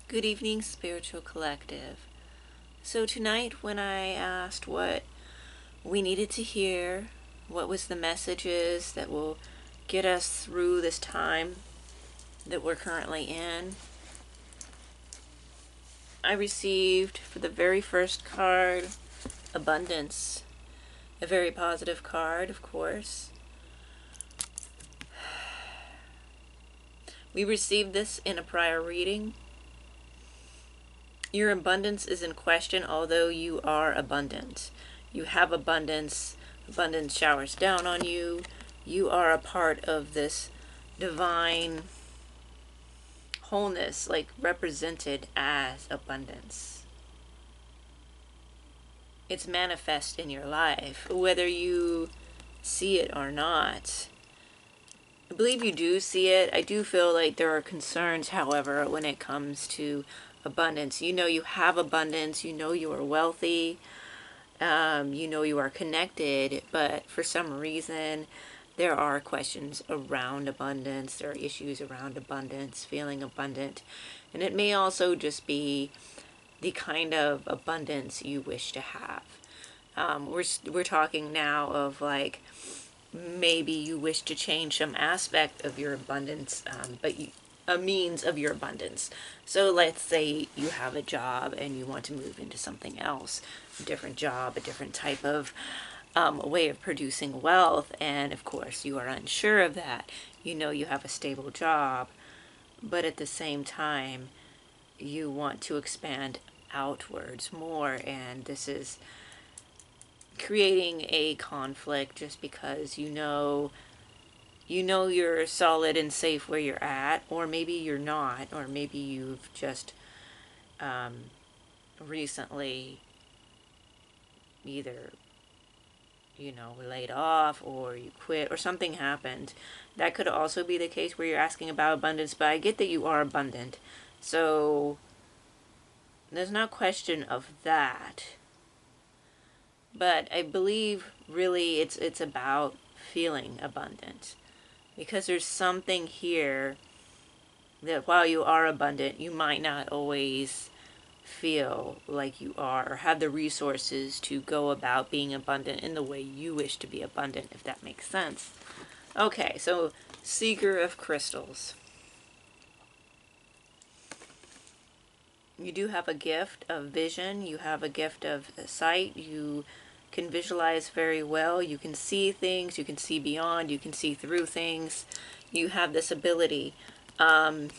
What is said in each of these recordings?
Good evening, Spiritual Collective. So, tonight, when I asked what we needed to hear, what was the messages that will get us through this time that we're currently in, I received for the very first card abundance. A very positive card, of course. We received this in a prior reading. Your abundance is in question, although you are abundant. You have abundance. Abundance showers down on you. You are a part of this divine wholeness, like represented as abundance. It's manifest in your life, whether you see it or not. I believe you do see it. I do feel like there are concerns, however, when it comes to abundance. You know you have abundance. You know you are wealthy. You know you are connected. But for some reason, there are questions around abundance. There are issues around abundance, feeling abundant. And it may also just be the kind of abundance you wish to have. We're talking now of like maybe you wish to change some aspect of your abundance, a means of your abundance. So let's say you have a job and you want to move into something else, a different job, a different type of way of producing wealth, and of course you are unsure of that. You know you have a stable job, but at the same time you want to expand outwards more, and this is creating a conflict just because you're solid and safe where you're at, or maybe you're not, or maybe you've just recently either laid off or you quit or something happened. That could also be the case where you're asking about abundance, but I get that you are abundant, so there's no question of that. But I believe really it's about feeling abundant, because there's something here that while you are abundant, you might not always feel like you are or have the resources to go about being abundant in the way you wish to be abundant, if that makes sense. Okay, so Seeker of Crystals. You do have a gift of vision. You have a gift of sight. You can visualize very well. You can see things. You can see beyond. You can see through things. You have this ability. But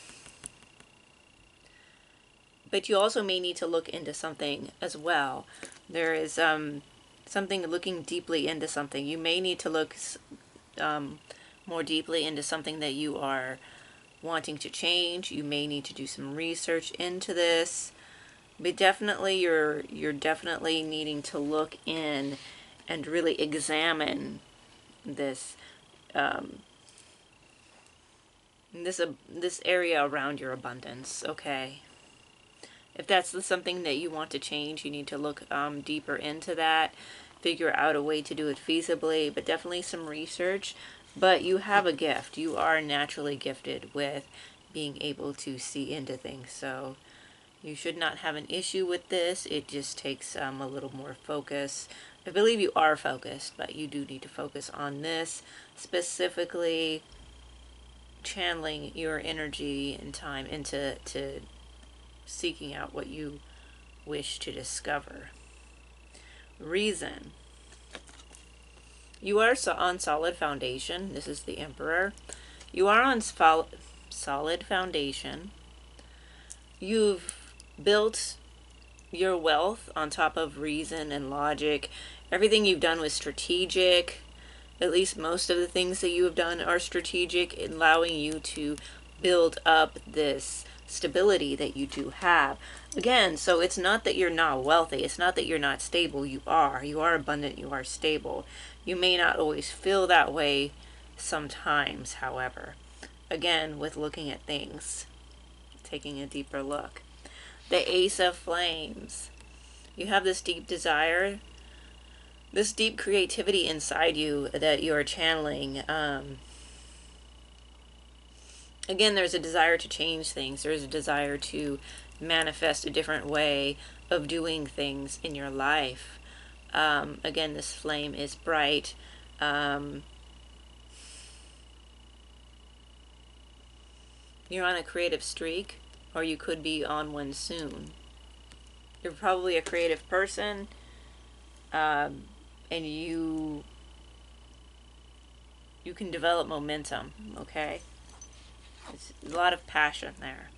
you also may need to look into something as well. There is something looking deeply into something. You may need to look more deeply into something that you are wanting to change. You may need to do some research into this. But definitely you're definitely needing to look in and really examine this this area around your abundance, okay? If that's something that you want to change, you need to look deeper into that, figure out a way to do it feasibly, but definitely some research. But you have a gift. You are naturally gifted with being able to see into things. So you should not have an issue with this. It just takes a little more focus. I believe you are focused, but you do need to focus on this, specifically channeling your energy and time into seeking out what you wish to discover. Reason. You are on solid foundation. This is the Emperor. You are on solid foundation. You've built your wealth on top of reason and logic. Everything you've done was strategic. At least most of the things that you have done are strategic, allowing you to build up this stability that you do have. Again, so it's not that you're not wealthy. It's not that you're not stable. You are. You are abundant. You are stable. You may not always feel that way sometimes, however. Again, with looking at things, taking a deeper look. The Ace of Flames. You have this deep desire, this deep creativity inside you that you are channeling. Again, there's a desire to change things. There's a desire to manifest a different way of doing things in your life. Again, this flame is bright. You're on a creative streak, or you could be on one soon. You're probably a creative person, and you can develop momentum, okay? It's a lot of passion there.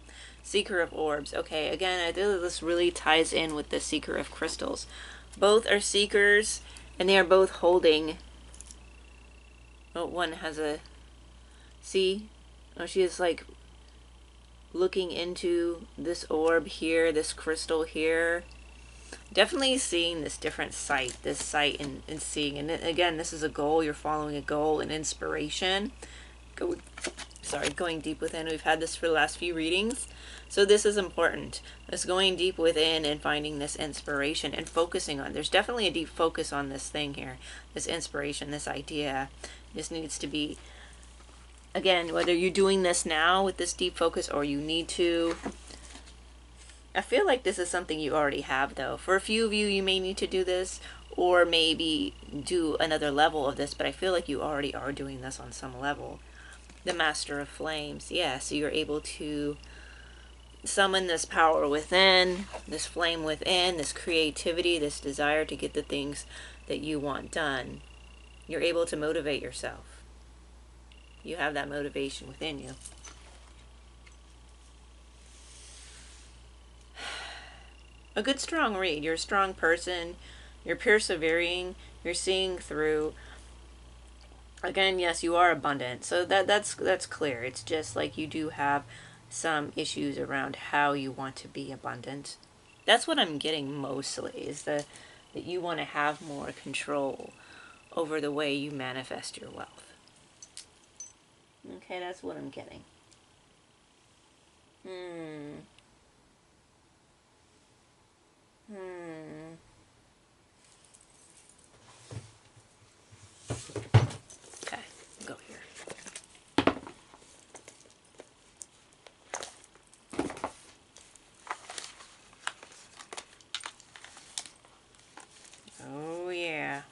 Seeker of orbs. Okay, again, I think this really ties in with the seeker of crystals. Both are seekers, and they are both holding. Oh, one has a. See? Oh, she is like looking into this orb here, this crystal here. Definitely seeing this different sight, this sight and seeing. And again, this is a goal. You're following a goal, an inspiration. Going deep within. We've had this for the last few readings. So this is important. This going deep within and finding this inspiration and focusing on. There's definitely a deep focus on this thing here. This inspiration, this idea. This needs to be, again, whether you're doing this now with this deep focus or you need to. I feel like this is something you already have, though. For a few of you, you may need to do this or maybe do another level of this, but I feel like you already are doing this on some level. The Master of Flames. Yeah, so you're able to summon this power within, this flame within, this creativity, this desire to get the things that you want done. You're able to motivate yourself. You have that motivation within you. A good strong read. You're a strong person. You're persevering. You're seeing through. Again, yes, you are abundant. So that's clear. It's just like you do have some issues around how you want to be abundant. That's what I'm getting mostly, is that you want to have more control over the way you manifest your wealth. Okay, that's what I'm getting. Okay, go here. Oh, yeah.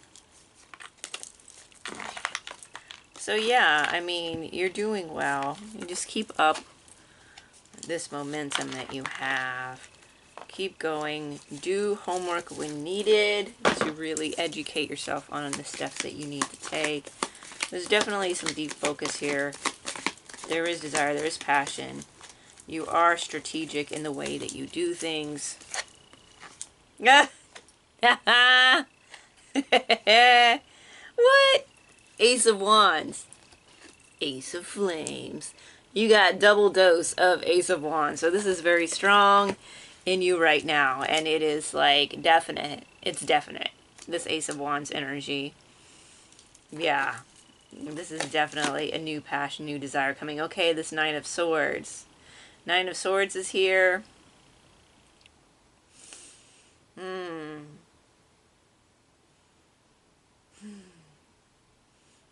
So, yeah, I mean, you're doing well. You just keep up this momentum that you have. Keep going. Do homework when needed to really educate yourself on the steps that you need to take. There's definitely some deep focus here. There is desire, there is passion. You are strategic in the way that you do things. What? Ace of Wands. Ace of Flames. You got double dose of Ace of Wands. So this is very strong in you right now. And it is like definite. It's definite. This Ace of Wands energy. Yeah. This is definitely a new passion, new desire coming. Okay, this Nine of Swords. Nine of Swords is here.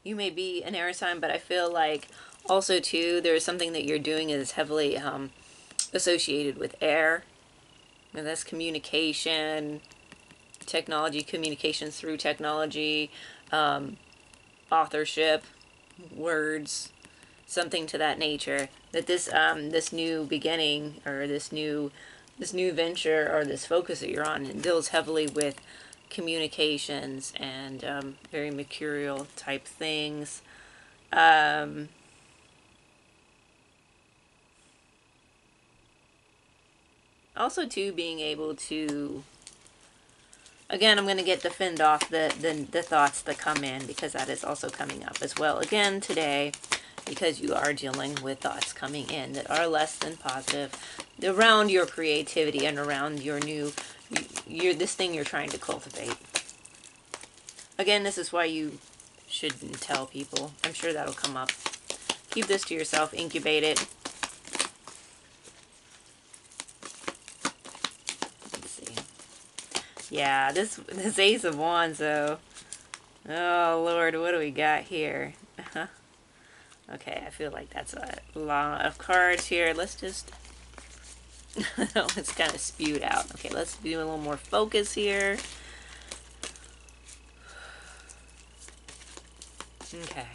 You may be an air sign, but I feel like also too there's something that you're doing that is heavily associated with air. And that's communication, technology, communications through technology, authorship, words, something to that nature. That this this new beginning, or this new venture, or this focus that you're on, it deals heavily with communications and very mercurial type things. Also too, being able to, again, I'm going to get to fend off the thoughts that come in, because that is also coming up as well again today, because you are dealing with thoughts coming in that are less than positive around your creativity and around your new, this thing you're trying to cultivate. Again, this is why you shouldn't tell people. I'm sure that'll come up. Keep this to yourself, incubate it. Let's see. Yeah, this Ace of Wands, though. Oh, Lord, what do we got here? Okay, I feel like that's a lot of cards here. Let's just... it's kind of spewed out. Okay, let's do a little more focus here. Okay.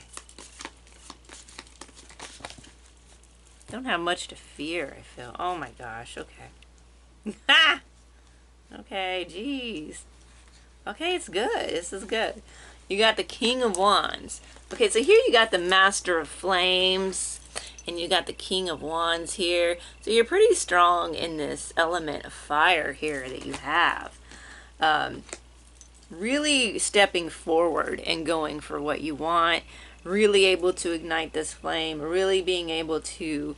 Don't have much to fear, I feel. Oh my gosh, okay. Ha! Okay, jeez. Okay, it's good. This is good. You got the King of Wands. Okay, so here you got the Master of Flames, and you got the King of Wands here. So you're pretty strong in this element of fire here that you have. Really stepping forward and going for what you want. Really able to ignite this flame. Really being able to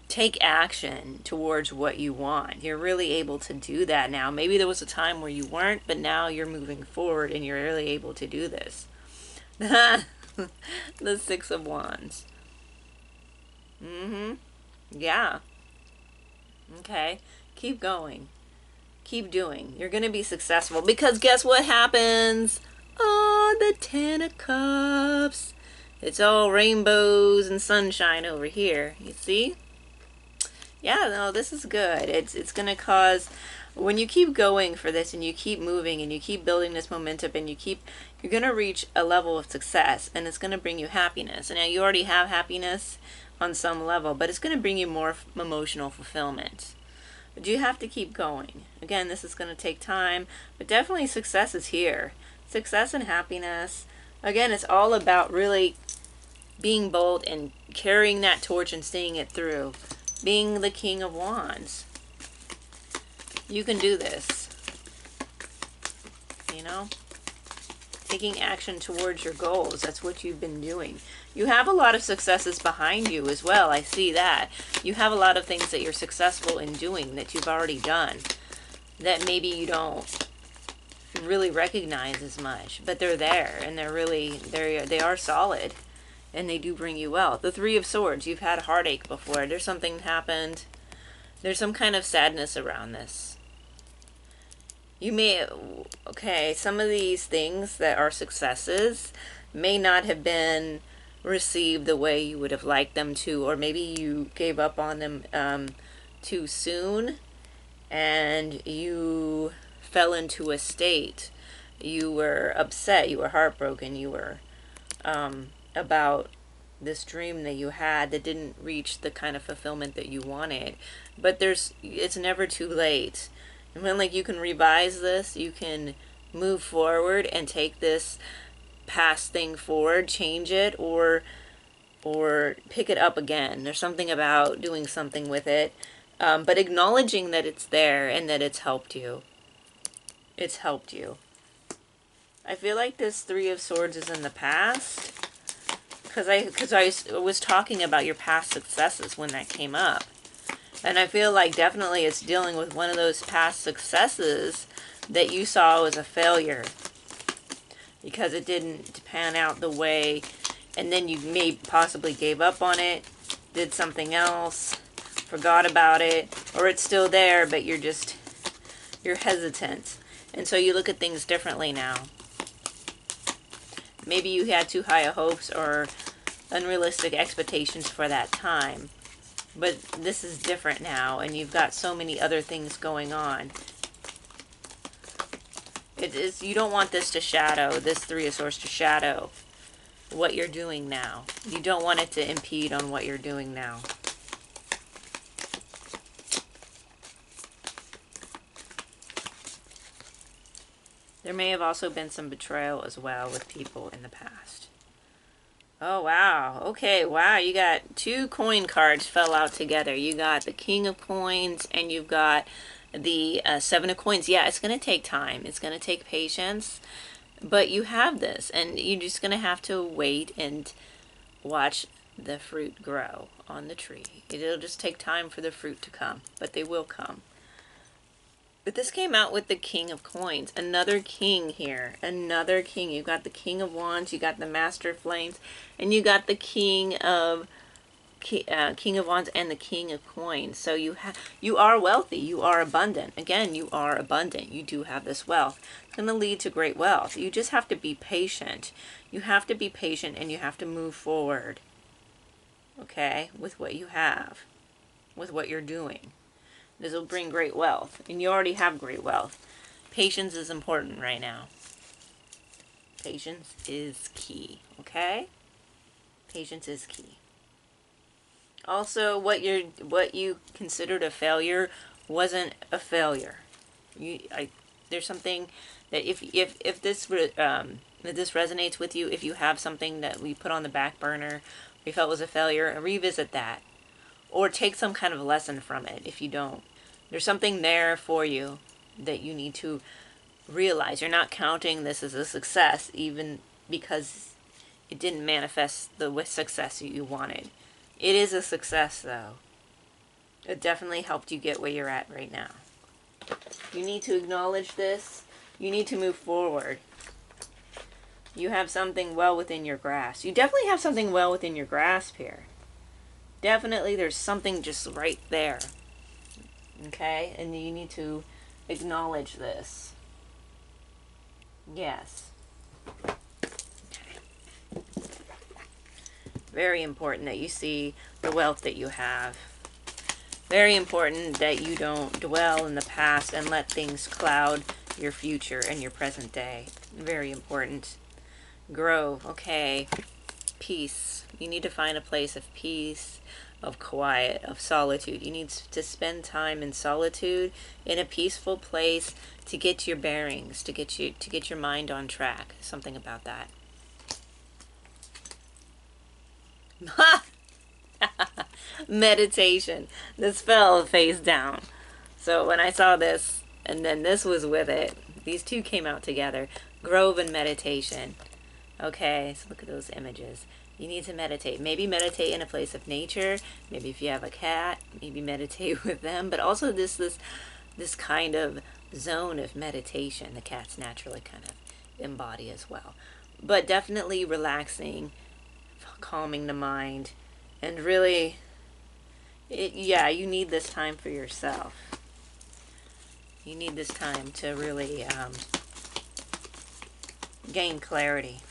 take action towards what you want. You're really able to do that now. Maybe there was a time where you weren't, but now you're moving forward and you're really able to do this. The Six of Wands. Yeah. Okay. Keep going. Keep doing. You're going to be successful because guess what happens? Oh, the Ten of Cups. It's all rainbows and sunshine over here. You see? Yeah, no, this is good. It's going to cause, when you keep going for this and you keep moving and you keep building this momentum and you're going to reach a level of success and it's going to bring you happiness. And now you already have happiness on some level, but it's going to bring you more emotional fulfillment. But you have to keep going. Again, this is going to take time, but definitely success is here. Success and happiness. Again, it's all about really being bold and carrying that torch and seeing it through. Being the King of Wands. You can do this. You know? Taking action towards your goals. That's what you've been doing. You have a lot of successes behind you as well. I see that. You have a lot of things that you're successful in doing that you've already done. That maybe you don't really recognize as much. But they're there. And they are solid. And they do bring you wealth. The Three of Swords. You've had heartache before. There's something happened. There's some kind of sadness around this. You may... Okay, some of these things that are successes may not have been received the way you would have liked them to. Or maybe you gave up on them too soon. And you fell into a state. You were upset. You were heartbroken. You were... about this dream that you had that didn't reach the kind of fulfillment that you wanted. But it's never too late. And when you can revise this, you can move forward and take this past thing forward, change it, or pick it up again. There's something about doing something with it, but acknowledging that it's there and that it's helped you. It's helped you. I feel like this Three of Swords is in the past. Because I was talking about your past successes when that came up. And I feel like definitely it's dealing with one of those past successes that you saw as a failure. Because it didn't pan out the way, and then you possibly gave up on it, did something else, forgot about it, or it's still there, but you're hesitant. And so you look at things differently now. Maybe you had too high of hopes or unrealistic expectations for that time. But this is different now, and you've got so many other things going on. You don't want this Three of Swords to shadow what you're doing now. You don't want it to impede on what you're doing now. There may have also been some betrayal as well with people in the past. Oh, wow. Okay, wow. You got two coin cards fell out together. You got the King of Coins and you've got the Seven of Coins. Yeah, it's going to take time. It's going to take patience. But you have this, and you're just going to have to wait and watch the fruit grow on the tree. It'll just take time for the fruit to come, but they will come. But this came out with the King of Coins. Another king here. Another king. You've got the King of Wands. You got the Master of Flames. And you got the King of Wands and the King of Coins. So you are wealthy. You are abundant. Again, you are abundant. You do have this wealth. It's going to lead to great wealth. You just have to be patient. You have to be patient and you have to move forward. okay, with what you have, with what you're doing. This will bring great wealth, and you already have great wealth. Patience is important right now. Patience is key, okay? Patience is key. Also, what you considered a failure wasn't a failure. There's something that if this resonates with you, if you have something that we put on the back burner, we felt was a failure, revisit that, or take some kind of lesson from it. If you don't, there's something there for you that you need to realize. You're not counting this as a success, even because it didn't manifest the success you wanted. It is a success, though. It definitely helped you get where you're at right now. You need to acknowledge this. You need to move forward. You have something well within your grasp. You definitely have something well within your grasp here. Definitely there's something just right there. Okay? And you need to acknowledge this. Yes. Okay. Very important that you see the wealth that you have. Very important that you don't dwell in the past and let things cloud your future and your present day. Very important. Grow. Okay. Peace. You need to find a place of peace, of quiet, of solitude. You need to spend time in solitude, in a peaceful place, to get your bearings, to get your mind on track. Something about that. Meditation. This fell face down. So when I saw this, and then this was with it, these two came out together. Grove and meditation. Okay, so look at those images. You need to meditate. Maybe meditate in a place of nature. Maybe if you have a cat, maybe meditate with them. But also this kind of zone of meditation the cats naturally kind of embody as well. But definitely relaxing, calming the mind, and really, you need this time for yourself. You need this time to really gain clarity.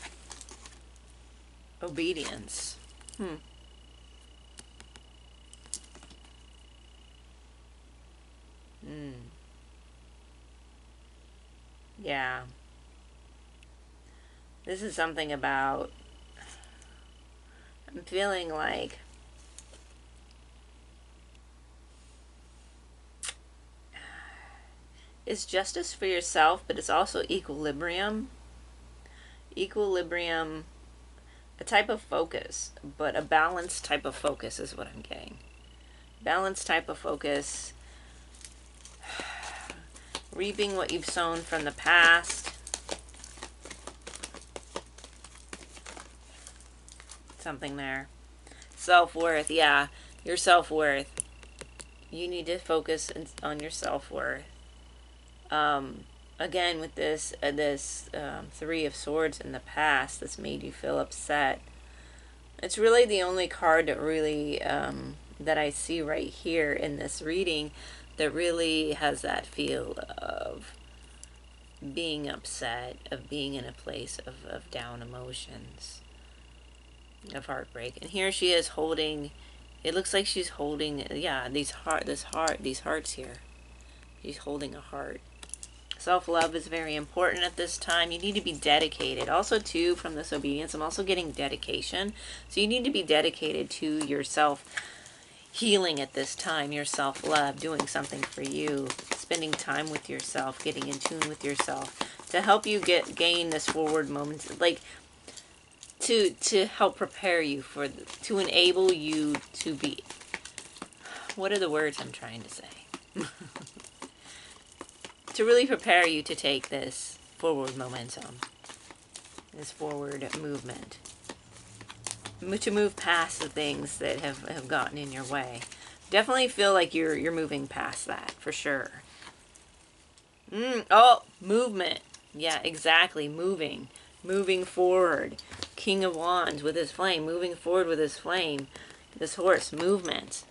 Obedience. Yeah. This is something about, I'm feeling like it's justice for yourself, but it's also equilibrium. Equilibrium, a type of focus, but a balanced type of focus is what I'm getting. Balanced type of focus. Reaping what you've sown from the past. Something there. Self-worth, yeah. Your self-worth. You need to focus on your self-worth. Again, with this Three of Swords in the past that's made you feel upset. It's really the only card that really, that I see right here in this reading that really has that feel of being upset, of being in a place of down emotions, of heartbreak. And here she is holding, it looks like she's holding, these hearts here. She's holding a heart. Self-love is very important at this time. You need to be dedicated. Also, too, from this obedience, I'm also getting dedication. So you need to be dedicated to yourself healing at this time, your self-love, doing something for you, spending time with yourself, getting in tune with yourself to help you gain this forward moment, like to help prepare you for, to enable you to be, what are the words I'm trying to say? To really prepare you to take this forward momentum, this forward movement, to move past the things that have gotten in your way. Definitely feel like you're moving past that, for sure. Oh, movement. Yeah, exactly, moving forward. King of Wands with his flame, moving forward with his flame. This horse, movement.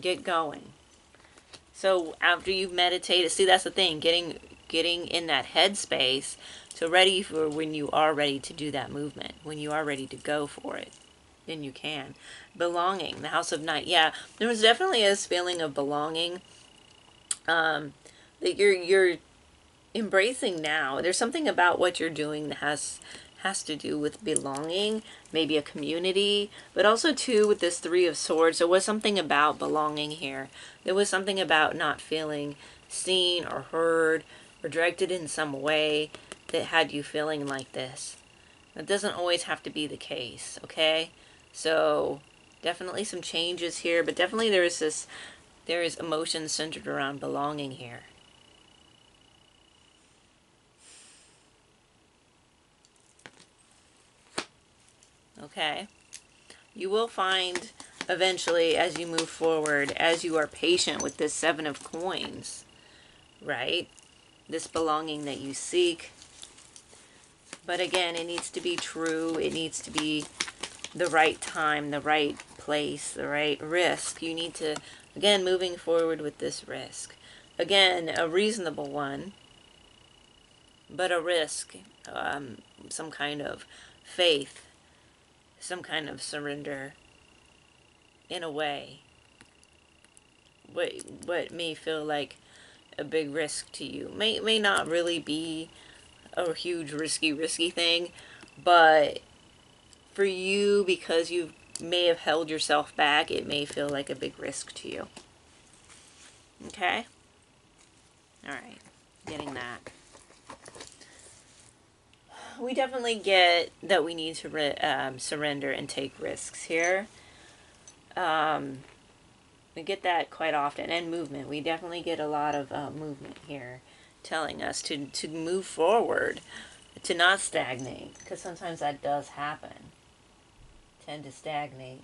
Get going. So after you've meditated, see, that's the thing, getting in that headspace, so ready for when you are ready to do that movement, when you are ready to go for it. then you can. Belonging, the house of night. Yeah, there was definitely this feeling of belonging that you're embracing now. There's something about what you're doing that has to do with belonging, maybe a community, but also too with this Three of Swords, there was something about belonging here. There was something about not feeling seen or heard or directed in some way that had you feeling like this. That doesn't always have to be the case, okay? So definitely some changes here, but definitely there is emotion centered around belonging here. Okay? You will find eventually as you move forward, as you are patient with this Seven of Coins, right? This belonging that you seek. But again, it needs to be true. It needs to be the right time, the right place, the right risk. You need to, again, moving forward with this risk. Again, a reasonable one, but a risk, some kind of faith, some kind of surrender in a way. What may feel like a big risk to you may not really be a huge risky thing, but for you, because you may have held yourself back, it may feel like a big risk to you. Okay? Alright, getting that. We definitely get that we need to surrender and take risks here. We get that quite often. And movement. We definitely get a lot of movement here, telling us to move forward, to not stagnate, because sometimes that does happen. Tend to stagnate.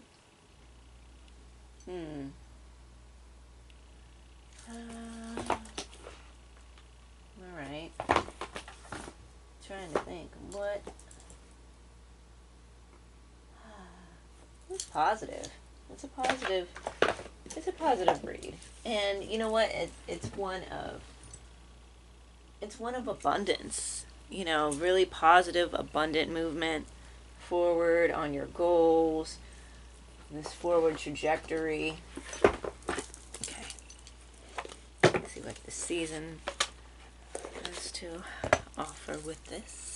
Alright. Trying to think. What? It's positive. It's a positive read. And you know what? It's one of abundance. You know, really positive, abundant movement forward on your goals. This forward trajectory. Okay. Let's see what the season has to offer with this.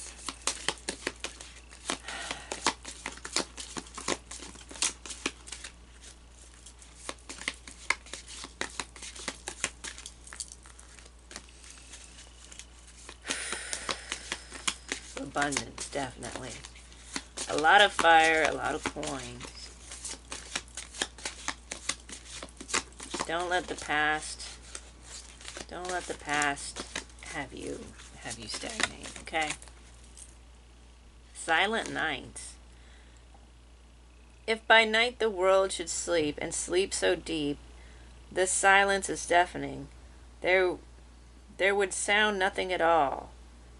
Abundance, definitely. A lot of fire, a lot of coins. Don't let the past have you stagnate, okay? Silent night. If by night the world should sleep, and sleep so deep, this silence is deafening, there would sound nothing at all.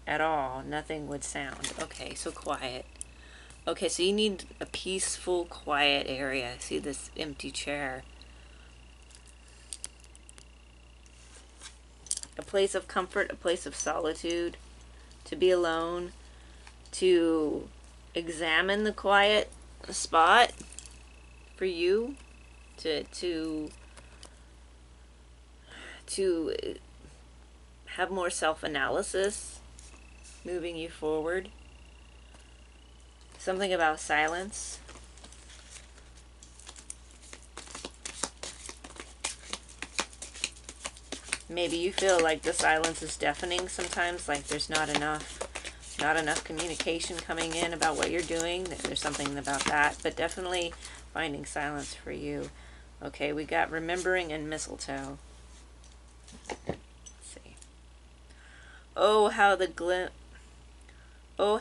Nothing would sound. Okay, so quiet. Okay, so you need a peaceful, quiet area. See this empty chair. A place of comfort, a place of solitude. To be alone. To examine the quiet spot for you. To have more self-analysis. Moving you forward. Something about silence. Maybe you feel like the silence is deafening sometimes, like there's not enough communication coming in about what you're doing. There's something about that, but definitely finding silence for you. Okay, we got remembering and mistletoe. Let's see. Oh, how Oh,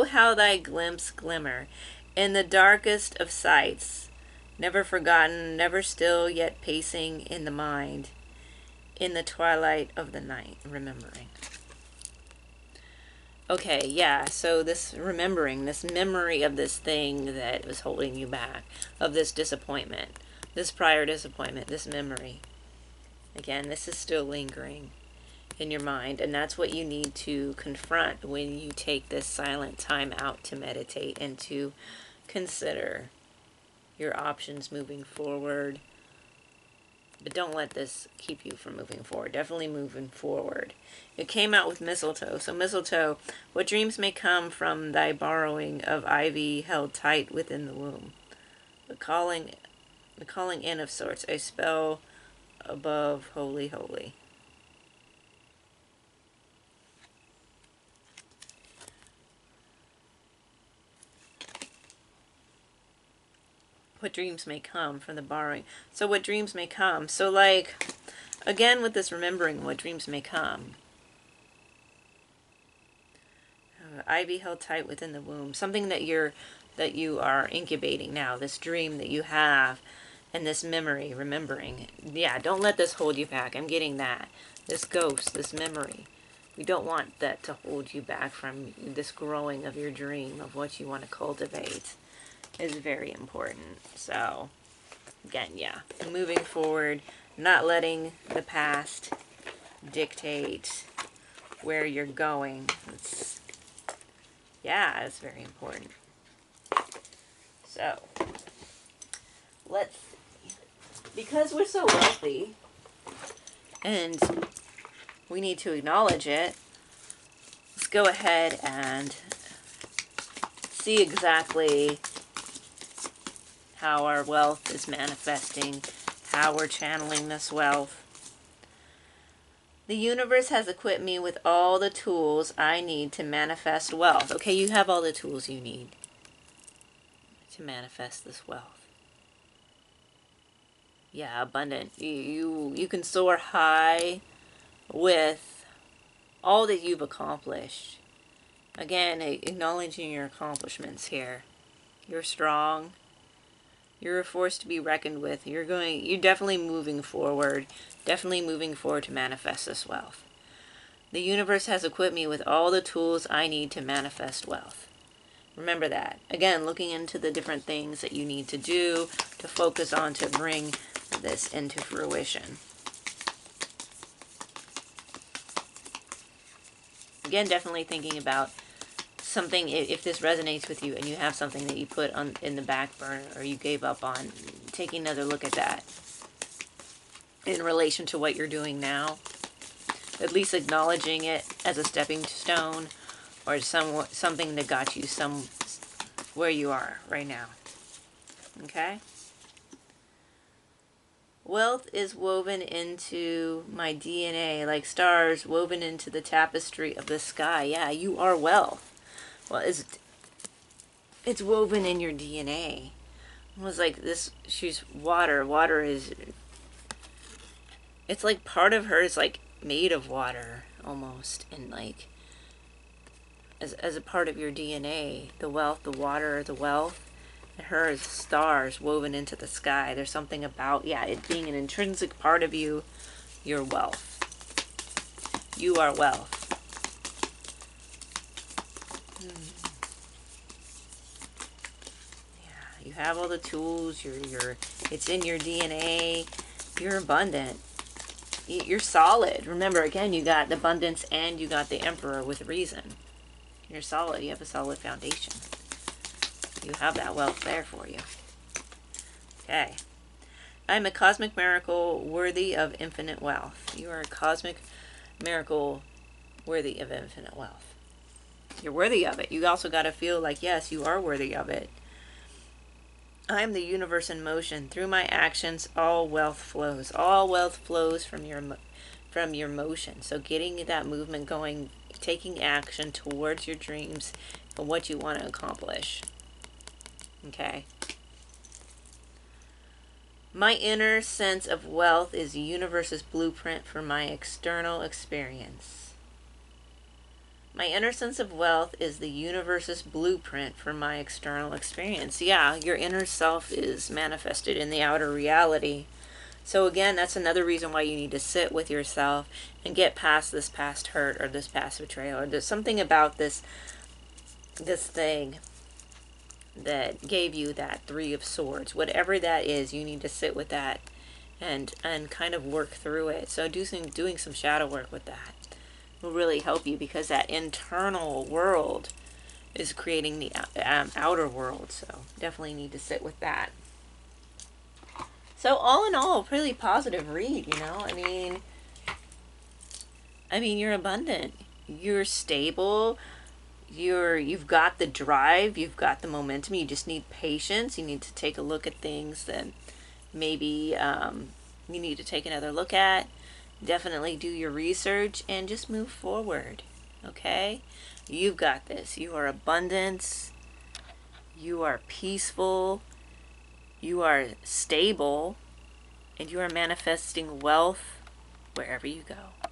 how thy glimpse glimmer in the darkest of sights, never forgotten, never still, yet pacing in the mind, in the twilight of the night, remembering. Okay, yeah, so this remembering, this memory of this thing that was holding you back, of this disappointment, this prior disappointment, this memory. Again, this is still lingering. in your mind, and that's what you need to confront when you take this silent time out to meditate and to consider your options moving forward. But don't let this keep you from moving forward. Definitely moving forward. It came out with mistletoe. So mistletoe, what dreams may come from thy borrowing of ivy held tight within the womb. The calling in of sorts, a spell above holy, holy. What dreams may come from the borrowing. So what dreams may come. So like, again with this remembering what dreams may come. Ivy held tight within the womb. Something that you are incubating now. This dream that you have. And this memory, remembering. Yeah, don't let this hold you back. I'm getting that. This ghost, this memory. We don't want that to hold you back from this growing of your dream, of what you want to cultivate. Is very important. So, again, yeah. Moving forward, not letting the past dictate where you're going. It's very important. So, because we're so wealthy, and we need to acknowledge it, let's go ahead and see exactly how our wealth is manifesting, how we're channeling this wealth. The universe has equipped me with all the tools I need to manifest wealth. Okay, you have all the tools you need to manifest this wealth. Yeah, abundant. You can soar high with all that you've accomplished. Again, acknowledging your accomplishments here. You're strong. You're a force to be reckoned with. You're definitely moving forward. Definitely moving forward to manifest this wealth. The universe has equipped me with all the tools I need to manifest wealth. Remember that. Again, looking into the different things that you need to do to focus on to bring this into fruition. Again, definitely thinking about something, if this resonates with you and you have something that you put on in the back burner or you gave up on, taking another look at that in relation to what you're doing now. At least acknowledging it as a stepping stone or something that got you where you are right now. Okay? Wealth is woven into my DNA like stars woven into the tapestry of the sky. Yeah, you are wealth. Well, it's woven in your DNA. It was like this, she's water. Water is, it's like part of her is like made of water almost. And like, as a part of your DNA, the wealth, the water, the wealth, and her is stars woven into the sky. There's something about, it being an intrinsic part of you, your wealth. You are wealth. You have all the tools, it's in your DNA, you're abundant, you're solid. Remember, again, you got abundance and you got the Emperor with reason. You're solid, you have a solid foundation. You have that wealth there for you. Okay. I'm a cosmic miracle worthy of infinite wealth. You are a cosmic miracle worthy of infinite wealth. You're worthy of it. You also got to feel like, yes, you are worthy of it. I am the universe in motion. Through my actions, all wealth flows. All wealth flows from your motion. So getting that movement going, taking action towards your dreams and what you want to accomplish. Okay. My inner sense of wealth is the universe's blueprint for my external experience. My inner sense of wealth is the universe's blueprint for my external experience. Yeah, your inner self is manifested in the outer reality. So again, that's another reason why you need to sit with yourself and get past this past hurt or this past betrayal. Or there's something about this thing that gave you that 3 of Swords. Whatever that is, you need to sit with that and kind of work through it. So doing some shadow work with that. will really help you, because that internal world is creating the outer world. So definitely need to sit with that. So all in all, pretty positive read, you know. I mean, you're abundant, you're stable, you've got the drive, you've got the momentum. You just need patience. You need to take a look at things that maybe you need to take another look at. Definitely do your research and just move forward. Okay? You've got this. You are abundance. You are peaceful. You are stable. And you are manifesting wealth wherever you go.